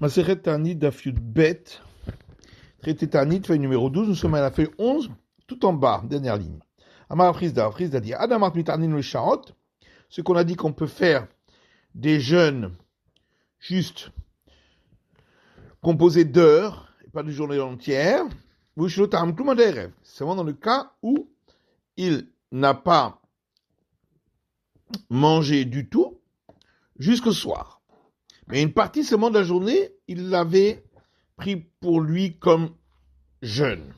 Maseret Ta'anit Daf Yud Bet, traité Ta'anit, feuille numéro 12, nous sommes à la feuille 11, tout en bas, dernière ligne. Amar Frisda dit Adamat Mitanin le Shaot, ce qu'on a dit qu'on peut faire des jeûnes juste composés d'heures, et pas de journées entières, c'est seulement dans le cas où il n'a pas mangé du tout jusqu'au soir. Mais une partie seulement de la journée, il l'avait pris pour lui comme jeûne.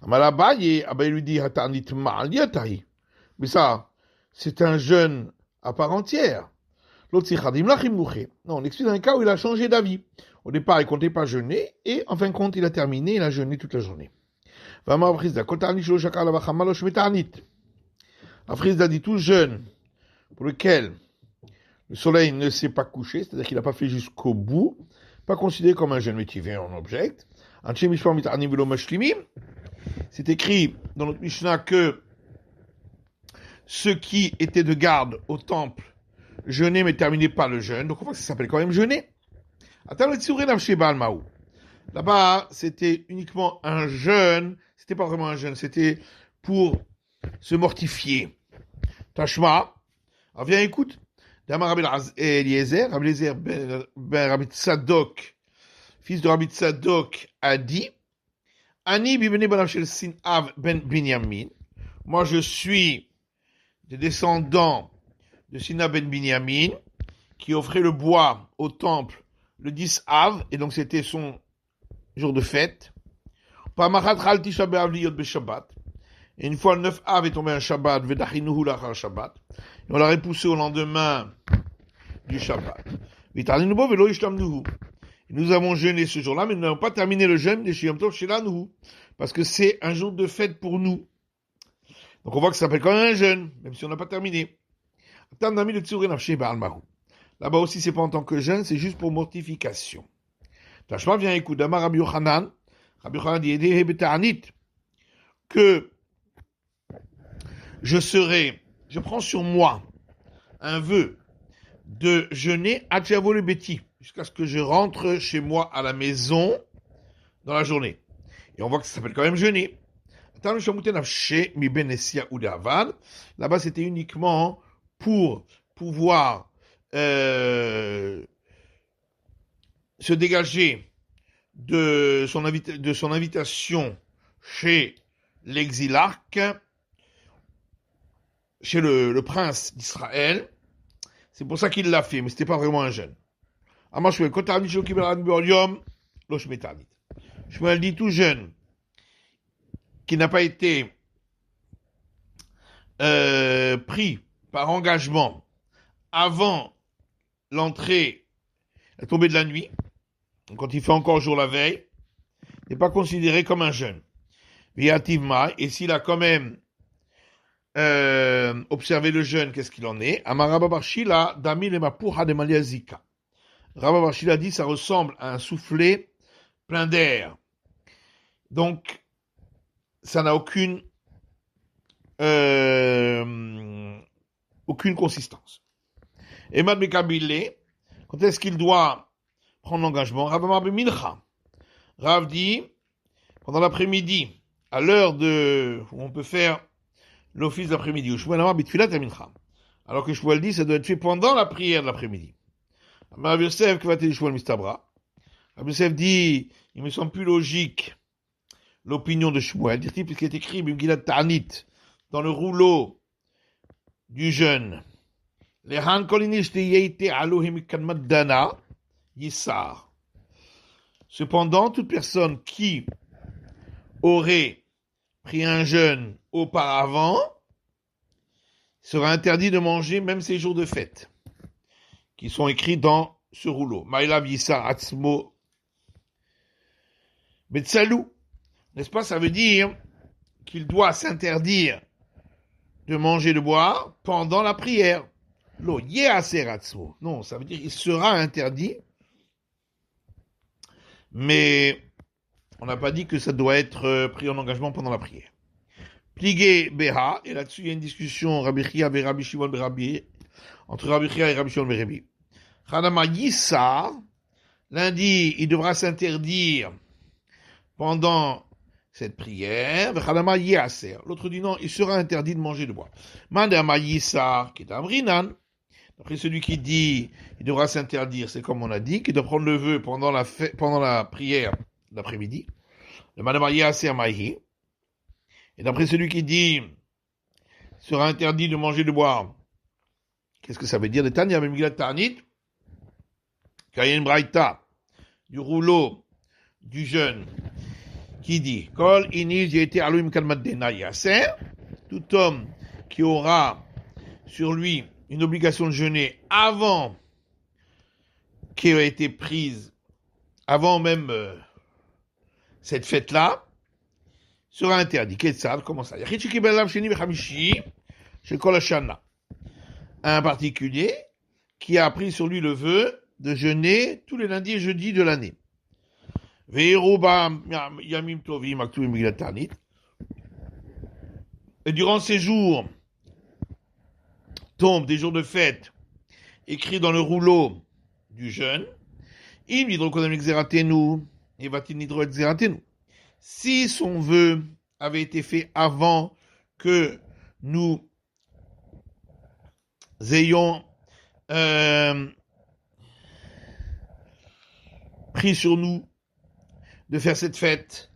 Amalabaye, il lui dit, mais ça, c'est un jeûne à part entière. L'autre, c'est non, on explique dans un cas où il a changé d'avis. Au départ, il comptait pas jeûner, et en fin de compte, il a terminé, il a jeûné toute la journée. Afrizda dit tout jeûne pour lequel le soleil ne s'est pas couché, c'est-à-dire qu'il n'a pas fait jusqu'au bout, pas considéré comme un jeûne métivier en object. C'est écrit dans notre Mishnah que ceux qui étaient de garde au temple jeûnaient mais terminaient pas le jeûne, donc on voit que ça s'appelle quand même jeûner. Là-bas, c'était uniquement un jeûne, c'était pas vraiment un jeûne, c'était pour se mortifier. Tashma, alors viens écoute. Rabbi Eliezer ben Rabbi Tzadok, fils de Rabbi Tzadok, a dit Ani bibne banav shel Sinav ben Binyamin. Moi, je suis des descendants de Sinav ben Binyamin qui offrait le bois au temple le 10 Av, et donc c'était son jour de fête. Et une fois le 9 Av est tombé un Shabbat, Vedachinuhu lachar Shabbat, et on l'a repoussé au lendemain du Shabbat. Nous avons jeûné ce jour-là, mais nous n'avons pas terminé le jeûne de Shiyom Tov Shelanu, parce que c'est un jour de fête pour nous. Donc on voit que ça s'appelle quand même un jeûne, même si on n'a pas terminé. Là-bas aussi, c'est pas en tant que jeûne, c'est juste pour mortification. Tashma vient écouter Damar Rabbi Yochanan. Rabbi Yochanan dit que je prends sur moi un vœu de jeûner à le Beti, jusqu'à ce que je rentre chez moi à la maison dans la journée. Et on voit que ça s'appelle quand même jeûner. Là-bas, c'était uniquement pour pouvoir se dégager de son invitation chez l'exilarque, chez le prince d'Israël. C'est pour ça qu'il l'a fait, mais c'était pas vraiment un jeûne. Shmuel dit tout jeune qui n'a pas été pris par engagement avant l'entrée, la tombée de la nuit, quand il fait encore jour la veille, n'est pas considéré comme un jeûne. Et s'il a quand même observé le jeûne, qu'est-ce qu'il en est? Amaraba Barshila, Dami le Mapuha de Maliazika. Rabba Barshila dit ça ressemble à un soufflet plein d'air. Donc, ça n'a aucune consistance. Et Mad Mekabile, quand est-ce qu'il doit prendre l'engagement? Rav Amar Mincha. Rav dit, pendant l'après-midi, à l'heure où on peut faire l'office d'après-midi, ou Shmuel Amar Bitfilat Mincha. Alors que Shmuel dit, ça doit être fait pendant la prière de l'après-midi. Rav Yosef, qui va te Shmuel Mistabra. Rav Yosef dit, il me semble plus logique l'opinion de Shmuel, puisqu'il est écrit Bimgilat Ta'anit dans le rouleau du jeûne. Les Han Kolinish de Yeite Alohim Kanmaddana Yissar. Cependant, toute personne qui aurait pris un jeûne auparavant sera interdit de manger même ces jours de fête qui sont écrits dans ce rouleau. Maïlav Yissar Atzmo Betsalou. N'est-ce pas? Ça veut dire qu'il doit s'interdire de manger, de boire pendant la prière. Lo yeaseratzmo. Non, ça veut dire qu'il sera interdit, mais on n'a pas dit que ça doit être pris en engagement pendant la prière. Pligé Beha, et là-dessus il y a une discussion Rabbi Chia et Rabbi Shimon Berabi, entre Rabbi Chia et Rabbi Shimon Berabi. Chanama Yissar, lundi, il devra s'interdire pendant cette prière. L'autre dit non, il sera interdit de manger de bois. Mandama Yissar, qui est un brinan. Après celui qui dit il devra s'interdire, c'est comme on a dit, qu'il doit prendre le vœu pendant la prière d'après-midi. Le Mandama Yissar Mahi. Et d'après celui qui dit il sera interdit de manger de bois. Qu'est-ce que ça veut dire? De Tanya Megillat Ta'anit, quand il y a une braïta du rouleau du jeûne qui dit Kol inis j'ai été alouim kalmadena yaser, tout homme qui aura sur lui une obligation de jeûner avant qui ait été prise, avant même cette fête-là, sera interdit. Qu'est-ce que ça? Comment ça? Yachid shekibel lav sheni v'chamishi shekol hashana. Un particulier qui a pris sur lui le vœu de jeûner tous les lundis et jeudis de l'année. Et durant ces jours tombent des jours de fête écrits dans le rouleau du jeûne. Si son vœu avait été fait avant que nous ayons pris sur nous de faire cette fête,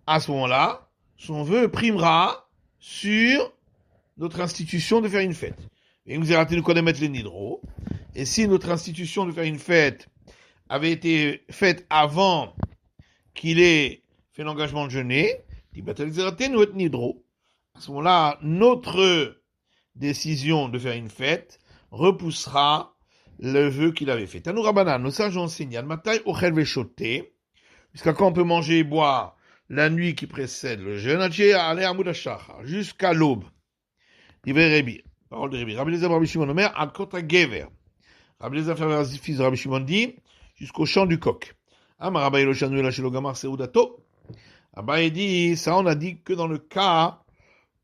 à ce moment-là, son vœu primera sur notre institution de faire une fête. Et nous avons nous connaître les nidro. Et si notre institution de faire une fête avait été faite avant qu'il ait fait l'engagement de jeûner, à ce moment-là, notre décision de faire une fête repoussera le vœu qu'il avait fait. Tanou Rabbanan, nos sages enseignent, Matai ochel veshoté, jusqu'à quand on peut manger et boire la nuit qui précède le jeûne, jusqu'à l'aube. Divrei Rabbi, parole de Rabbi. Rabbi Eliezer Rabbi Shimon Omer, ad kota gever. Rabbi Eliezer fils de Rabbi Shimon dit, jusqu'au chant du coq. Amar Rabbi Eloshanu ela shelo gamar seudato. Rabbi dit, ça on a dit que dans le cas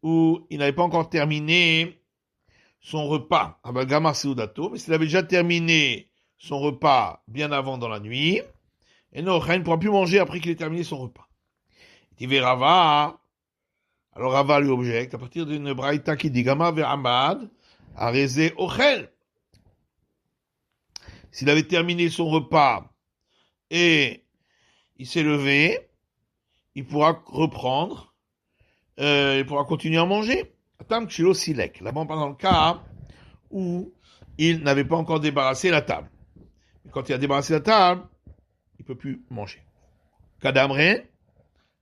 où il n'avait pas encore terminé son repas, gamar seudato, mais s'il avait déjà terminé son repas bien avant dans la nuit, et non, il ne pourra plus manger après qu'il ait terminé son repas. Il dit Rava, alors Rava lui objecte, à partir d'une braïta qui dit Gama ve'amad, arezé ochel. S'il avait terminé son repas et il s'est levé, il pourra reprendre, il pourra continuer à manger. Tam kshilo silek. Là-bas, on parle dans le cas où il n'avait pas encore débarrassé la table. Et quand il a débarrassé la table, il ne peut plus manger. Kadamre,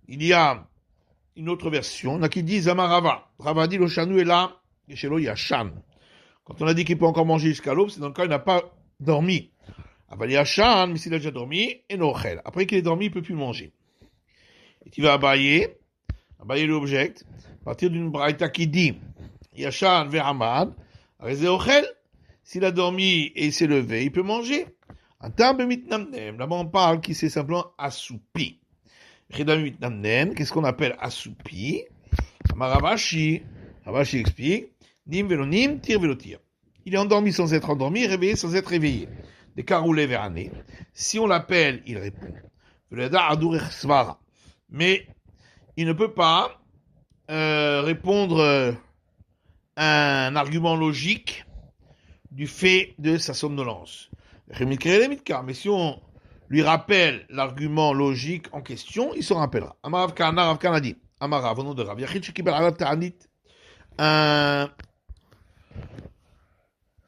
il y a une autre version, là qui dit Zamarava. Rava dit, le chanou est là, et chez lui, il y a Shan. Quand on a dit qu'il peut encore manger jusqu'à l'aube, c'est dans le cas où il n'a pas dormi. Il y a Shan, mais s'il a déjà dormi, et Nochel. Après qu'il ait dormi, il ne peut plus manger. Et il va abayer l'objecte, à partir d'une braïta qui dit, il y a Shan ve'amad, arezé Ochel. S'il a dormi et il s'est levé, il peut manger. Là-bas, on parle qui s'est simplement assoupi. Qu'est-ce qu'on appelle assoupi? Ravashi explique, nim velonim, tir velotir. Il est endormi sans être endormi, réveillé sans être réveillé. Des caroulés verané. Si on l'appelle, il répond. Mais il ne peut pas répondre un argument logique du fait de sa somnolence. Mais si on lui rappelle l'argument logique en question, il se rappellera. Amarav Kana dit, Amarav, au nom de Rav, Yachid Shekibel Alat Ta'anit, un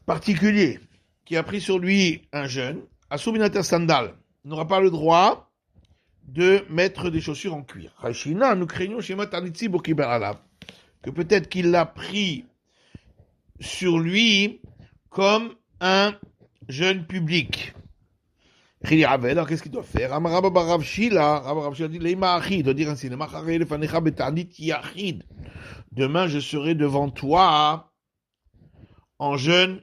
particulier qui a pris sur lui un jeûne, Asubinater Sandal, n'aura pas le droit de mettre des chaussures en cuir. Rachina, nous craignons chez Matanitsi Bokibel Alav, que peut-être qu'il l'a pris sur lui comme un jeune public. Alors qu'est-ce qu'il doit faire? Rav Shila dit, il doit dire ainsi, demain je serai devant toi en jeûne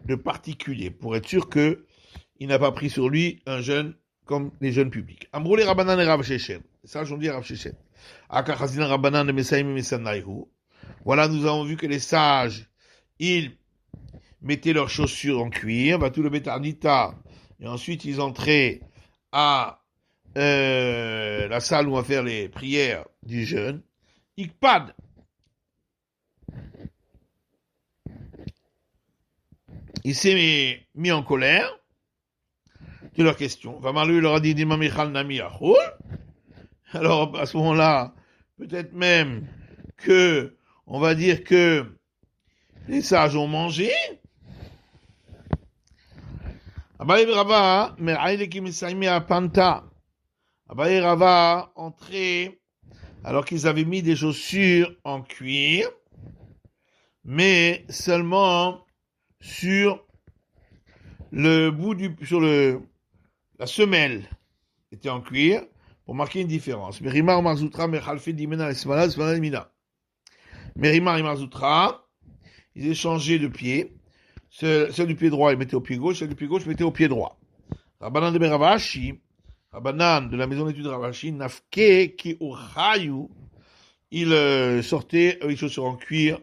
de particulier, pour être sûr que il n'a pas pris sur lui un jeûne comme les jeunes publics. Amroulé Rabbanan et Rav Sheshet. Ça, j'en dis à Rav Sheshet. Akachazina Rabbanan et Mesaim et Mesanaihu. Voilà, nous avons vu que les sages, ils mettaient leurs chaussures en cuir, va tout le Betarnita, et ensuite ils entraient à la salle où on va faire les prières du jeûne, Ikpad. Il s'est mis en colère de leur question. Vamarlu leur a dit Dima Michal Nami Achol. Alors, à ce moment-là, peut-être même que, on va dire que les sages ont mangé. Abaye Rava, Meraïle qui m'essaimé à Panta. Abaye Rava entrait alors qu'ils avaient mis des chaussures en cuir, mais seulement sur le bout la semelle était en cuir pour marquer une différence. Merimar Marzoutra, Mechalfe Dimena, Esmala, Esmala, Mina. Merimar et Marzoutra, ils échangeaient de pied. Celle du pied droit, ils mettaient au pied gauche, celle du pied gauche, ils mettaient au pied droit. Rabbanan de Beravashi, Rabbanan de la maison d'études de Ravashi, Nafke ki Uchayu, ils sortaient avec chaussures en cuir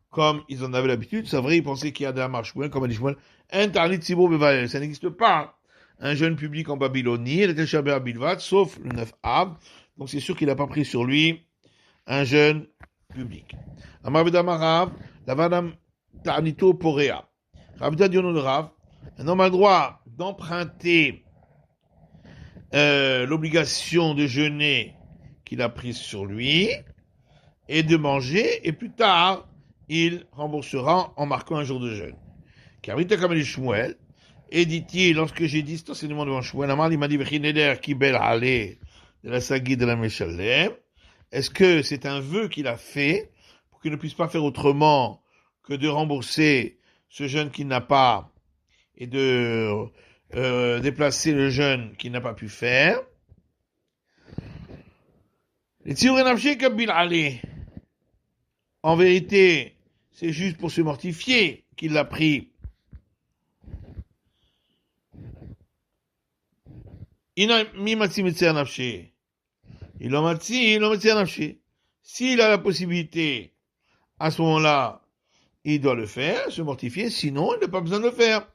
comme ils en avaient l'habitude. C'est vrai, ils pensaient qu'il y a des Amar-Shmuel, comme a dit Shmuel, Internet Tzibur Bevael. Ça n'existe pas un jeune public en Babylonie, le Teshaber Bilvat, sauf le 9 Av. Donc c'est sûr qu'il n'a pas pris sur lui un jeune public. Amar Vedamarav, Lavadam Tarnito Porea. Ravda Diono de Rav, un homme a le droit d'emprunter l'obligation de jeûner qu'il a prise sur lui et de manger, et plus tard, il remboursera en marquant un jour de jeûne. Karita Kamel Shmuel, et dit-il, lorsque j'ai dit cet enseignement devant Shmuel, il m'a dit, Vechineder Kibel Ale, de la Sagi de la Meshalem, est-ce que c'est un vœu qu'il a fait pour qu'il ne puisse pas faire autrement que de rembourser ce jeûne qu'il n'a pas et de déplacer le jeûne qu'il n'a pas pu faire? En vérité, c'est juste pour se mortifier qu'il l'a pris. S'il a la possibilité, à ce moment-là, il doit le faire, se mortifier, sinon il n'a pas besoin de le faire.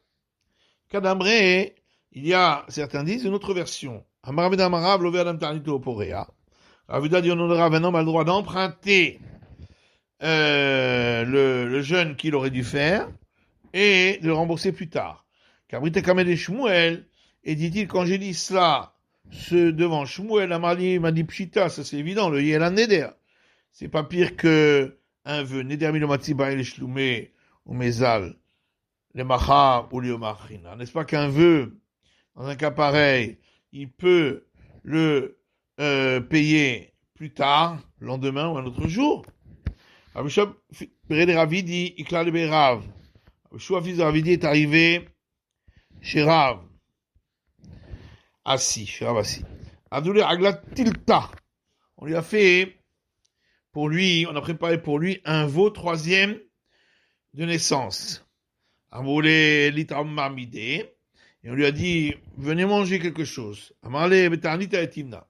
Kadambré, il y a, certains disent, une autre version. Amaraveda Marav, l'Overdam Tarnito Porea. Ravida dit, un homme a le droit d'emprunter le jeûne qu'il aurait dû faire et de le rembourser plus tard. Kabrite Kamed et Shmuel, et dit-il, quand j'ai dit cela, devant Shmuel, Amali m'a dit Pshita, ça c'est évident, le Yelan Neder. C'est pas pire que un vœu. Neder Milomatsiba et Shloumé, ou Mezal, les Macha ou les Omachina. N'est-ce pas qu'un vœu, dans un cas pareil, il peut le payer plus tard, le lendemain ou un autre jour? Abishab Péré de Ravidi, Ikla de Berav. Abishua fils de Ravidi est arrivé chez Rav. Assis, chez Rav assis. Abdoulé Agla Tilta. On lui a fait, pour lui, on a préparé pour lui un veau troisième de naissance. Aboulé Litram Marmidé. Et on lui a dit, venez manger quelque chose. Amarle Betanita et Timna.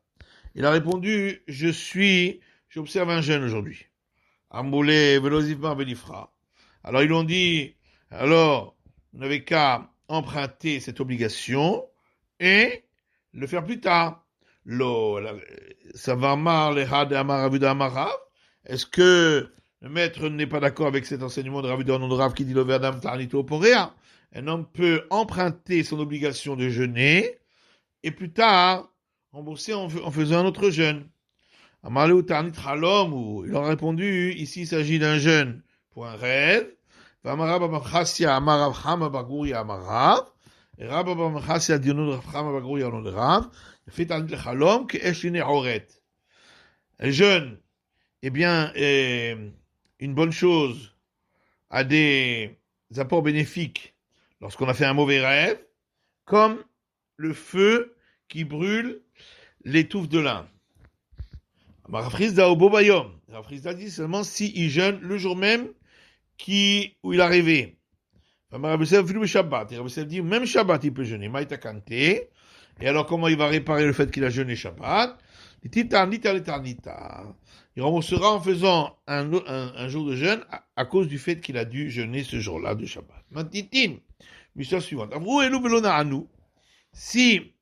Il a répondu, j'observe un jeûne aujourd'hui. Amboulé, Velozivma, Belifra. Alors ils l'ont dit, alors, vous n'avez qu'à emprunter cette obligation et le faire plus tard. Ça va mal, est-ce que le maître n'est pas d'accord avec cet enseignement de Rav Rav qui dit le verdam tarnito porea? Un homme peut emprunter son obligation de jeûner et plus tard rembourser en faisant un autre jeûne. Amaleu tarnit halom, il a répondu, ici il s'agit d'un jeûne pour un rêve. Vamarav Bamachassia Amarav Hama Baguria Amarav. Et Rabba Bamachassia Dionud Hama Baguria Rav. Il fait tarnit halom que Eshine Oret. Un jeûne, eh bien, une bonne chose a des apports bénéfiques lorsqu'on a fait un mauvais rêve, comme le feu qui brûle les touffes de lin. Rafrizda au Bobayom. Rafrizda dit seulement si il jeûne le jour même où il a rêvé. Rabbi dit même Shabbat il peut jeûner. Maïta Kanté. Et alors comment il va réparer le fait qu'il a jeûné Shabbat? Il remboursera en faisant un jour de jeûne à cause du fait qu'il a dû jeûner ce jour-là de Shabbat. Maintenant, mission suivante. Si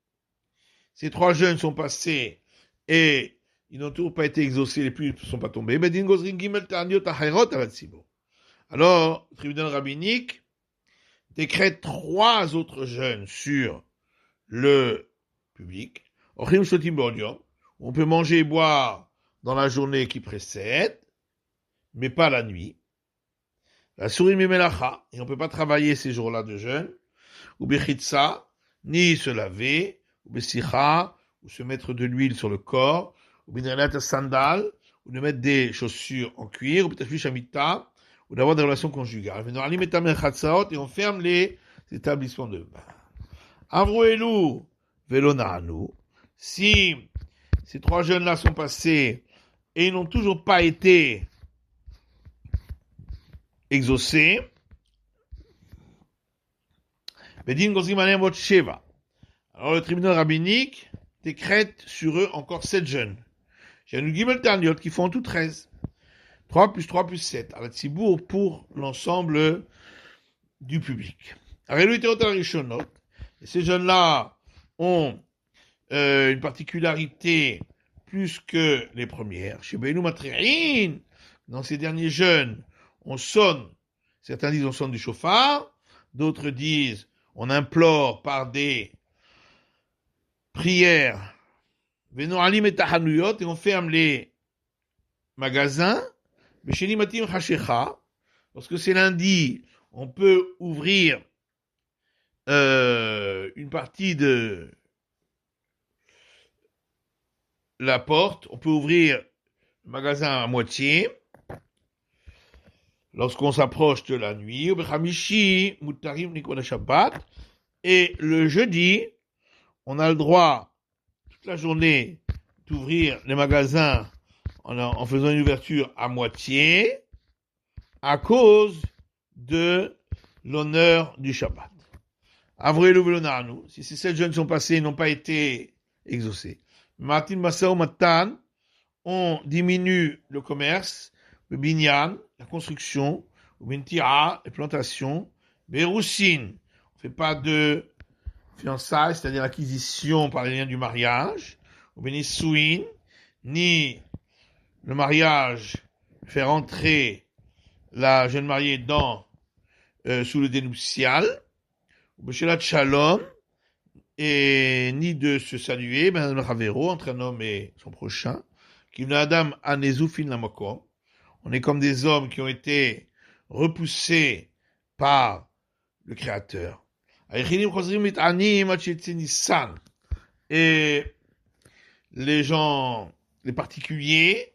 ces 3 jeûnes sont passés et ils n'ont toujours pas été exaucés, les pluies ne sont pas tombées, alors, le tribunal rabbinique décrète 3 autres jeûnes sur le public. On peut manger et boire dans la journée qui précède, mais pas la nuit. La souris mimelacha, et on ne peut pas travailler ces jours-là de jeûne, ou bechitsa, ni se laver, ou besicha, ou se mettre de l'huile sur le corps, ou binrelat sandal, ou de mettre des chaussures en cuir, ou peut-être shamita, ou d'avoir des relations conjugales. Et on ferme les établissements de bain. Avrouelou, velonahanu, si ces 3 jeunes-là sont passés et ils n'ont toujours pas été exaucés, alors le tribunal rabbinique décrète sur eux encore 7 jeunes. J'ai un gimel tarniot qui font en tout 13. 3 plus 3 plus 7. À la tzibour pour l'ensemble du public. Et ces jeunes-là ont une particularité plus que les premières. Chez Beinu Matri'in, dans ces derniers jeunes, on sonne, certains disent on sonne du chauffard, d'autres disent on implore par des prières, Venu alim et tahanuyot, et on ferme les magasins, mais chez Limatim Hashecha, parce que c'est lundi, on peut ouvrir une partie de la porte, on peut ouvrir le magasin à moitié, lorsqu'on s'approche de la nuit, et le jeudi, on a le droit, toute la journée, d'ouvrir les magasins en faisant une ouverture à moitié, à cause de l'honneur du Shabbat. Avril ou Velonarnu, si ces 7 jeunes sont passés et n'ont pas été exaucés. Martin Massao Matan, on diminue le commerce, le binyan, la construction, ou bintira, les plantations, beroussine, on fait pas de fiançailles, c'est-à-dire l'acquisition par les liens du mariage, ou benissouin, ni le mariage fait rentrer la jeune mariée dans sous le dénuptial, ou beshelat shalom, et ni de se saluer, ben le ravero entre un homme et son prochain, qui ne adam anezoufin la makom. On est comme des hommes qui ont été repoussés par le Créateur. Et les gens, les particuliers,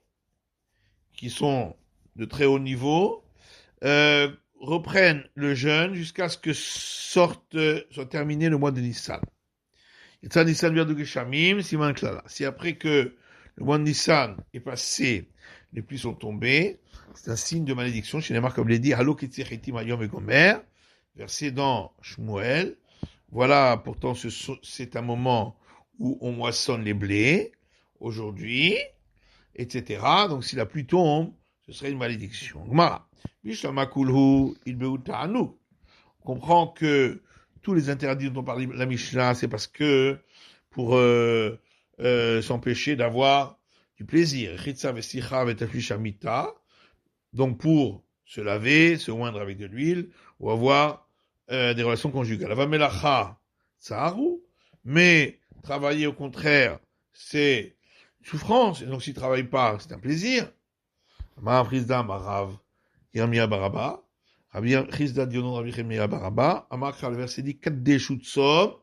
qui sont de très haut niveau, reprennent le jeûne jusqu'à ce que soit terminé le mois de Nissan. Si après que le mois de Nissan est passé, les pluies sont tombées, c'est un signe de malédiction. Chez les marques, comme l'a dit, versé dans Shmuel. Voilà, pourtant, c'est un moment où on moissonne les blés, aujourd'hui, etc. Donc, si la pluie tombe, ce serait une malédiction. On comprend que tous les interdits dont on parle la Mishnah, c'est parce que pour s'empêcher d'avoir du plaisir. Donc pour se laver, se oindre avec de l'huile, ou avoir des relations conjugales. Mais travailler au contraire, c'est une souffrance, et donc s'il ne travaille pas, c'est un plaisir. Rabbi Chizda Dionon Rabbi Chemia Baraba, Amakra, le verset dit, Kadde Shutsom,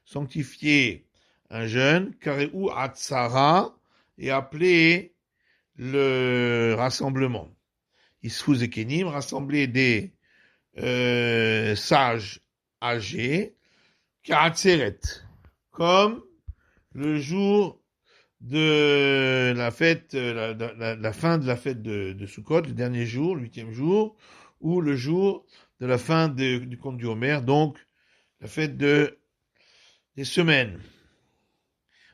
sanctifier un jeûne, Kareu Atzara, et appeler le rassemblement. Isfuz et Kenim, rassembler des sages âgés, Karatseret, comme le jour de la fête, la fin de la fête de Sukkot, le dernier jour, le 8e jour, ou le jour de la fin du conte du Homer, donc la fête des semaines.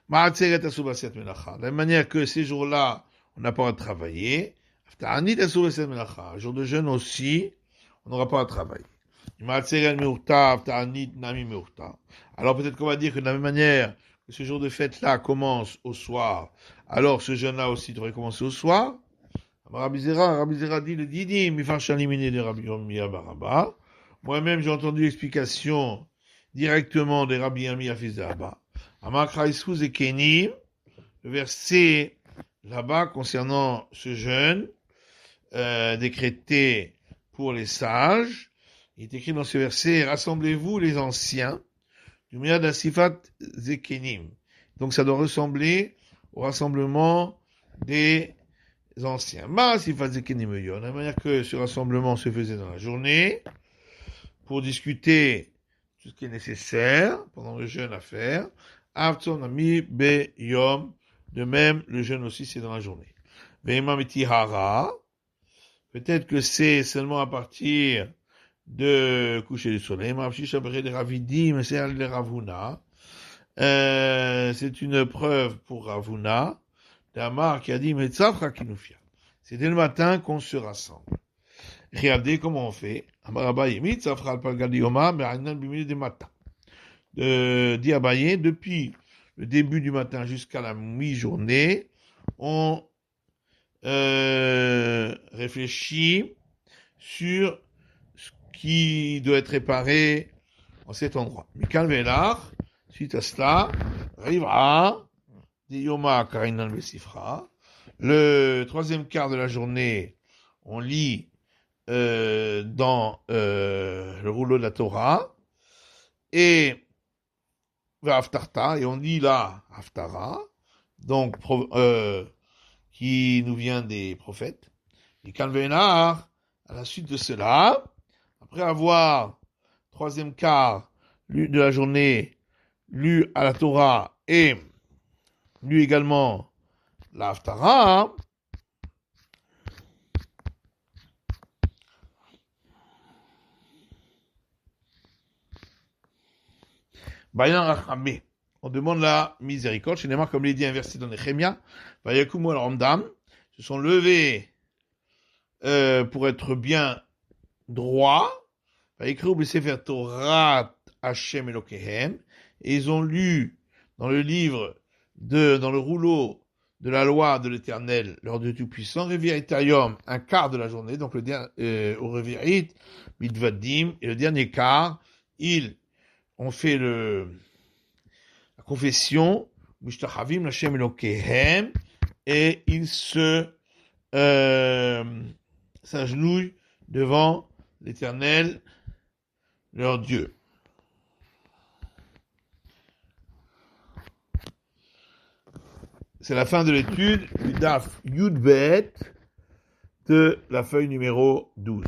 De la manière que ces jours-là, on n'a pas à travailler. Le jour de jeûne aussi, on n'aura pas à travailler. Alors peut-être qu'on va dire que de la même manière que ce jour de fête-là commence au soir, alors ce jeûne-là aussi devrait commencer au soir. Rabbi Zera dit le Didi, Mifarcha éliminé de Rabbi Yirmiyah Baraba. Moi-même, j'ai entendu l'explication directement de Rabbi Yirmiyah fils de Abba. Amakra Isfuz et Kenim, le verset là-bas concernant ce jeûne, décrété pour les sages, il est écrit dans ce verset, rassemblez-vous les anciens, du Miyad Asifat Zekenim. Donc ça doit ressembler au rassemblement des anciens. De la manière que ce rassemblement se faisait dans la journée, pour discuter tout ce qui est nécessaire pendant le jeûne à faire. Avton ami be yom. De même, le jeûne aussi, c'est dans la journée. Peut-être que c'est seulement à partir de coucher du soleil. C'est une preuve pour Ravuna. Damar qui a dit, c'est dès le matin qu'on se rassemble. Regardez comment on fait. Dit Abaye, depuis le début du matin jusqu'à la mi-journée, on réfléchit sur ce qui doit être réparé en cet endroit. Mikal Velar, suite à cela, arrivera Yoma Karinan Besifra. Le troisième quart de la journée, on lit dans le rouleau de la Torah et Haftarta, et on lit là Haftara, donc qui nous vient des prophètes. Et Kalvenar, à la suite de cela, après avoir troisième quart de la journée lu à la Torah et lu également la Haftara, on demande la miséricorde. Chez Neymar, comme il est dit inversé dans Nehemia, Vayakumu al-Ramdam, se sont levés pour être bien droits. Vayikru b'sefer Torah Hashem Elokehem, et ils ont lu dans le livre dans le rouleau de la loi de l'Éternel, leur Dieu Tout-Puissant, Revi'itayom, un quart de la journée, donc le dernier, au Revi'it, Midvadim, et le dernier quart, ils ont fait la confession, Mishtachavim Hashem Elokehem, et ils s'agenouillent devant l'Éternel, leur Dieu. C'est la fin de l'étude du Daf Yudbet de la feuille numéro 12.